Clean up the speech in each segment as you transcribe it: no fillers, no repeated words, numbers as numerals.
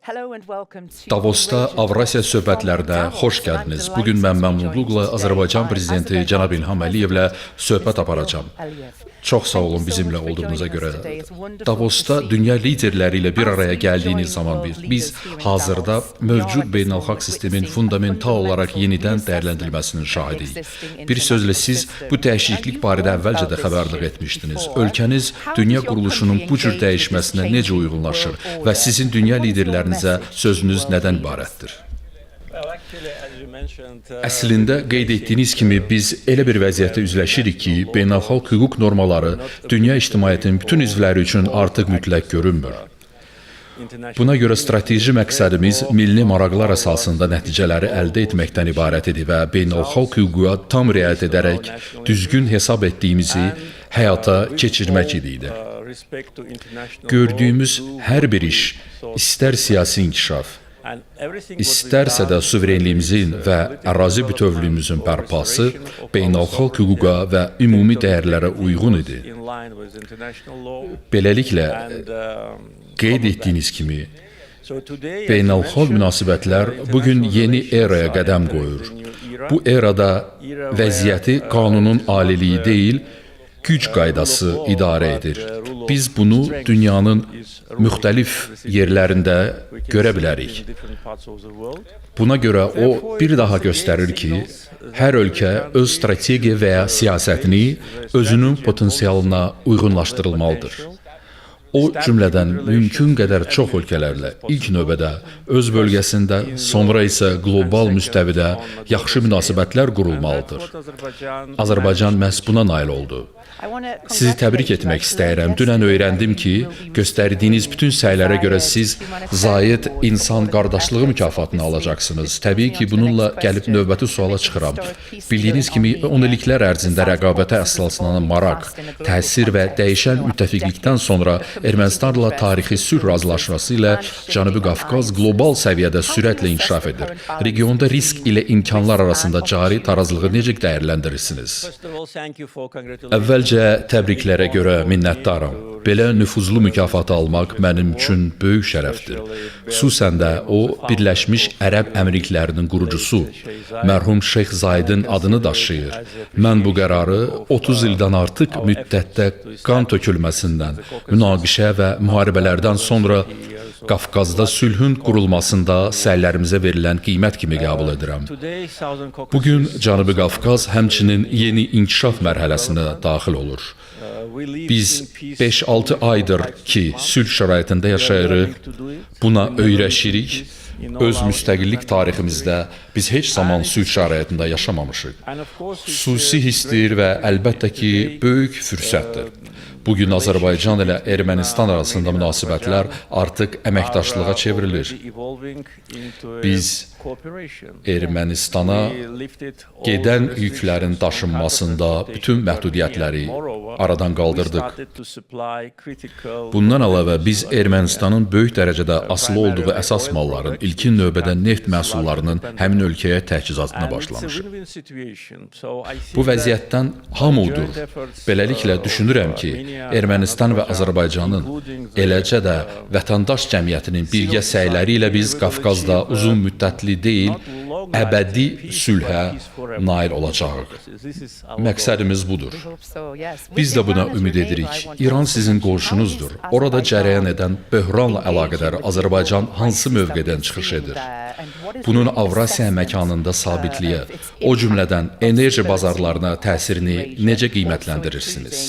Davosda Avrasiya söhbətlərinə xoş gəldiniz. Bugün mən məmnunluqla Azərbaycan prezidenti cənab İlham Əliyevlə söhbət aparacağam. Çox sağ olun bizimlə olduğunuza görə. Davosda dünya liderləri ilə bir araya gəldiyiniz zaman biz hazırda mövcud beynəlxalq sistemin fundamental olaraq yenidən dəyərləndirilməsinin şahidiyik. Bir sözlə siz bu dəyişiklik barədə əvvəlcə də xəbərlik etmişdiniz. Ölkəniz dünya quruluşunun bu cür dəyişməsinə necə uyğunlaşır və sizin dünya liderlərinizə sözünüz nədən ibarətdir? Əslində, qeyd etdiyiniz kimi biz elə bir vəziyyətdə üzləşirik ki, beynəlxalq hüquq normaları dünya ictimaiyyətinin bütün üzvləri üçün artıq mütləq görünmür. Buna görə strateji məqsədimiz milli maraqlar əsasında nəticələri əldə etməkdən ibarət idi və beynəlxalq hüquqa tam riayət edərək düzgün hesab etdiyimizi həyata keçirmək idi. Gördüyümüz hər bir iş, istər siyasi inkişaf, İstərsə də suverenliyimizin və ərazi bütövlüyümüzün bərpası beynəlxalq hüquqa və ümumi dəyərlərə uyğun idi. Beləliklə, qeyd etdiyiniz kimi, beynəlxalq münasibətlər bugün yeni eraya qədəm qoyur. Bu erada vəziyyəti qanunun aliliyi deyil, güc qaydası idarə edir. Biz bunu dünyanın müxtəlif yerlərində görə bilərik. Buna görə o bir daha göstərir ki, hər ölkə öz strategiya və ya siyasətini özünün potensialına uyğunlaşdırılmalıdır. O cümlədən mümkün qədər çox ölkələrlə ilk növbədə öz bölgəsində, sonra isə qlobal müstəvidə yaxşı münasibətlər qurulmalıdır. Azərbaycan məhz buna nail oldu. Sizi təbrik etmək istəyirəm. Dünən öyrəndim ki, göstərdiyiniz bütün səylərə görə siz Zayed İnsan Qardaşlığı mükafatını alacaqsınız. Təbii ki, bununla gəlib növbəti suala çıxıram. Bildiyiniz kimi, 10 illiklər ərzində rəqabətə əsaslanan maraq, təsir və dəyişən müttəfiqlikdən sonra Ermənistanla tarixi sülh razılaşması ilə Cənubi Qafqaz qlobal səviyyədə sürətlə inkişaf edir. Regionda risk ilə imkanlar arasında cari tarazlığı necə dəyərləndirirsiniz? Əvvəlcə təbriklərə görə minnətdaram. Belə nüfuzlu mükafatı almaq mənim üçün böyük şərəfdir. Xüsusən də o, Birləşmiş Ərəb Əmirliklərinin qurucusu, mərhum Şeyx Zayedin adını daşıyır. Mən bu qərarı 30 ildən artıq müddətdə qan tökülməsindən, münaqişə və müharibələrdən sonra Qafqazda sülhün qurulmasında səylərimizə verilən qiymət kimi qəbul edirəm. Bugün Cənubi Qafqaz həmçinin yeni inkişaf mərhələsinə daxil olur. Biz 5-6 aydır ki, sülh şəraitində yaşayırıq, buna öyrəşirik. Öz müstəqillik tariximizdə biz heç zaman sülh şəraitində yaşamamışıq. Xüsusi hissdir və əlbəttə ki, böyük fürsətdir. Bugün Azərbaycan ilə Ermənistan arasında münasibətlər artıq əməkdaşlığa çevrilir. Biz Ermənistana gedən yüklərin daşınmasında bütün məhdudiyyətləri aradan qaldırdıq. Bundan əlavə biz Ermənistanın böyük dərəcədə asılı olduğu əsas malların, ilkin növbədə neft məhsullarının həmin ölkəyə təchizatına başlamışıq. Bu vəziyyətdən hamı udur. Beləliklə düşünürəm ki, Ermənistan və Azərbaycanın, eləcə də vətəndaş cəmiyyətinin birgə səyləri ilə biz Qafqazda uzun müddətli deyil, əbədi sülhə nail olacağıq. Məqsədimiz budur. Biz də buna ümid edirik. İran sizin qonşunuzdur. Orada cərəyan edən böhranla əlaqədar Azərbaycan hansı mövqedən çıxış edir? Bunun Avrasiya məkanında sabitliyə, o cümlədən enerji bazarlarına təsirini necə qiymətləndirirsiniz?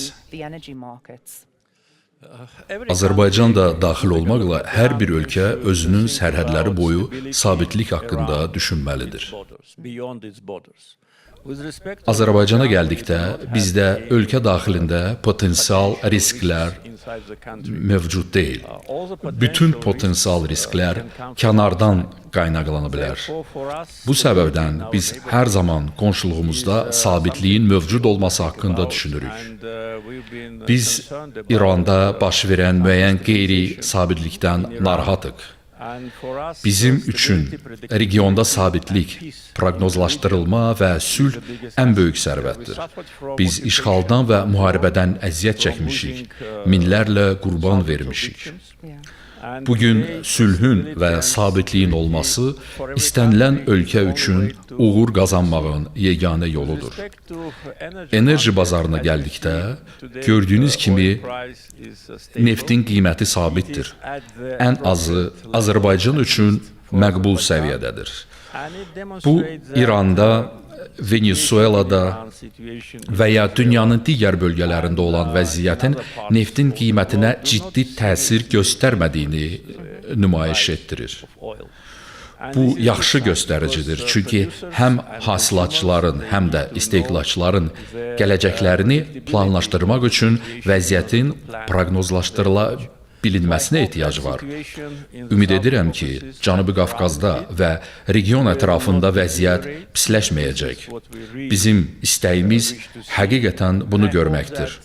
Azərbaycan da daxil olmaqla hər bir ölkə özünün sərhədləri boyu sabitlik haqqında düşünməlidir. Azərbaycana gəldikdə, bizdə ölkə daxilində potensial risklər mövcud deyil. Bütün potensial risklər kənardan qaynaqlana bilər. Bu səbəbdən biz hər zaman qonşuluğumuzda sabitliyin mövcud olması haqqında düşünürük. Biz İranda baş verən müəyyən qeyri-sabitlikdən narahatıq. Bizim üçün regionda sabitlik, proqnozlaşdırılma və sülh ən böyük sərvətdir. Biz işğaldan və müharibədən əziyyət çəkmişik, minlərlə qurban vermişik. Bugün sülhün və sabitliyin olması istənilən ölkə üçün uğur qazanmağın yeganə yoludur. Enerji bazarına gəldikdə, gördüyünüz kimi neftin qiyməti sabitdir. Ən azı Azərbaycan üçün məqbul səviyyədədir. Bu, İranda, Venezuelada və ya dünyanın digər bölgələrində olan vəziyyətin neftin qiymətinə ciddi təsir göstərmədiyini nümayiş etdirir. Bu yaxşı göstəricidir, çünki həm hasilatçıların, həm də istehlakçıların gələcəklərini planlaşdırmaq üçün vəziyyətin proqnozlaşdırıla bilinməsinə ehtiyac var. Ümid edirəm ki, Cənubi Qafqazda və region ətrafında vəziyyət pisləşməyəcək. Bizim istəyimiz həqiqətən bunu görməkdir.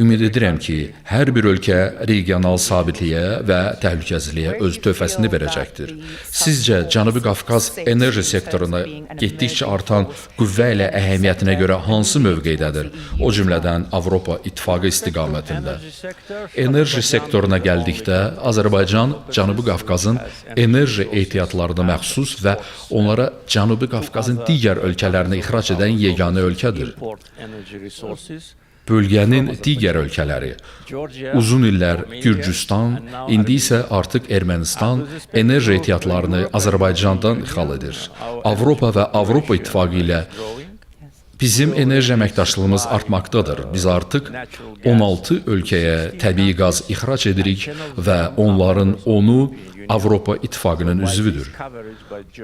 Ümid edirəm ki, hər bir ölkə regional sabitliyə və təhlükəsizliyə öz töhfəsini verəcəkdir. Sizcə, Cənubi Qafqaz enerji sektoruna getdikcə artan qüvvə ilə əhəmiyyətinə görə hansı mövqeydədir? O cümlədən Avropa İttifaqı istiqamətində. Enerji sektoruna gəldikdə Azərbaycan Cənubi Qafqazın enerji ehtiyatlarına məxsus və onlara Cənubi Qafqazın digər ölkələrinə ixrac edən yeganə ölkədir. Bölgənin digər ölkələri, uzun illər Gürcüstan, indi isə artıq Ermənistan enerji ehtiyatlarını Azərbaycandan ixal edir. Avropa və Avropa İttifaqı ilə bizim enerji əməkdaşlığımız artmaqdadır. Biz artıq 16 ölkəyə təbii qaz ixrac edirik və onların 10-u Avropa İttifaqının üzvüdür.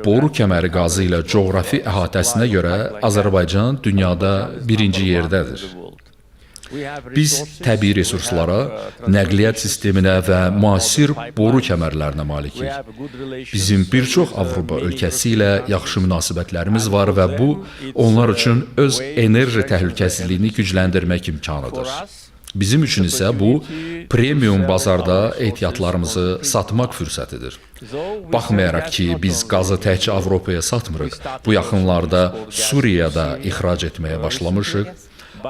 Boru kəməri qazı ilə coğrafi əhatəsinə görə Azərbaycan dünyada birinci yerdədir. Biz təbii resurslara, nəqliyyat sisteminə və müasir boru kəmərlərinə malikik. Bizim bir çox Avropa ölkəsi ilə yaxşı münasibətlərimiz var və bu, onlar üçün öz enerji təhlükəsizliyini gücləndirmək imkanıdır. Bizim üçün isə bu, premium bazarda ehtiyatlarımızı satmaq fürsətidir. Baxmayaraq ki, biz qazı təkcə Avropaya satmırıq, bu yaxınlarda Suriyada ixrac etməyə başlamışıq.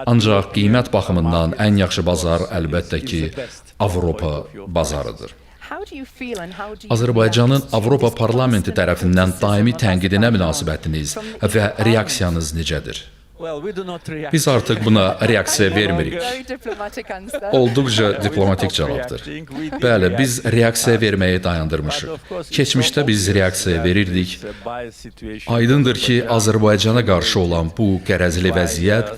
Ancaq qiymət baxımından ən yaxşı bazar əlbəttə ki, Avropa bazarıdır. Azərbaycanın Avropa Parlamenti tərəfindən daimi tənqidinə münasibətiniz və reaksiyanız necədir? Biz artıq buna reaksiya vermirik. Olduqca diplomatik cavabdır. Bəli, biz reaksiya verməyi dayandırmışıq. Keçmişdə biz reaksiya verirdik. Aydındır ki, Azərbaycana qarşı olan bu qərəzli vəziyyət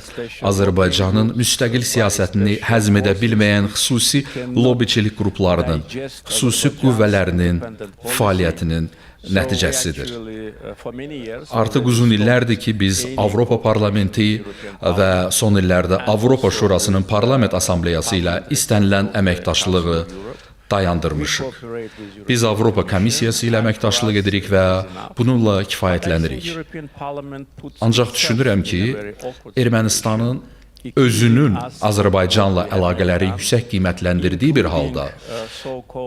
Azərbaycanın müstəqil siyasətini həzm edə bilməyən xüsusi lobbiçilik qruplarının, xüsusi qüvvələrinin fəaliyyətinin nəticəsidir. Artıq uzun illərdir ki, biz Avropa Parlamenti və son illərdə Avropa Şurasının Parlament Assambleyası ilə istənilən əməkdaşlığı dayandırmışıq. Biz Avropa Komissiyası ilə əməkdaşlıq edirik və bununla kifayətlənirik. Ancaq düşünürəm ki, Ermənistanın özünün Azərbaycanla əlaqələri yüksək qiymətləndirdiyi bir halda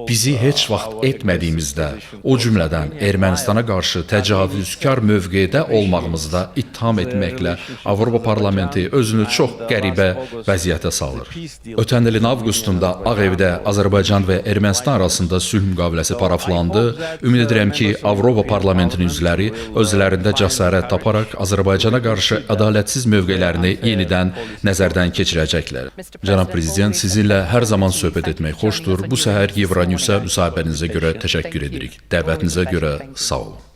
bizi heç vaxt etmədiyimizdə, o cümlədən Ermənistana qarşı təcavüzkar mövqedə olmağımızda ittiham etməklə Avropa Parlamenti özünü çox qəribə vəziyyətə salır. Ötən ilin avqustunda Ağ Evdə Azərbaycan və Ermənistan arasında sülh müqaviləsi paraflandı. Ümid edirəm ki, Avropa Parlamentinin üzvləri özlərində cəsarət taparaq Azərbaycana qarşı ədalətsiz mövqelərini yenidən nəzərdən keçirəcəklər. Cənab Prezident, sizinlə hər zaman söhbət etmək xoşdur. Bu səhər Euronewsə müsahibənizə görə təşəkkür edirik. Dəvətinizə görə sağ olun.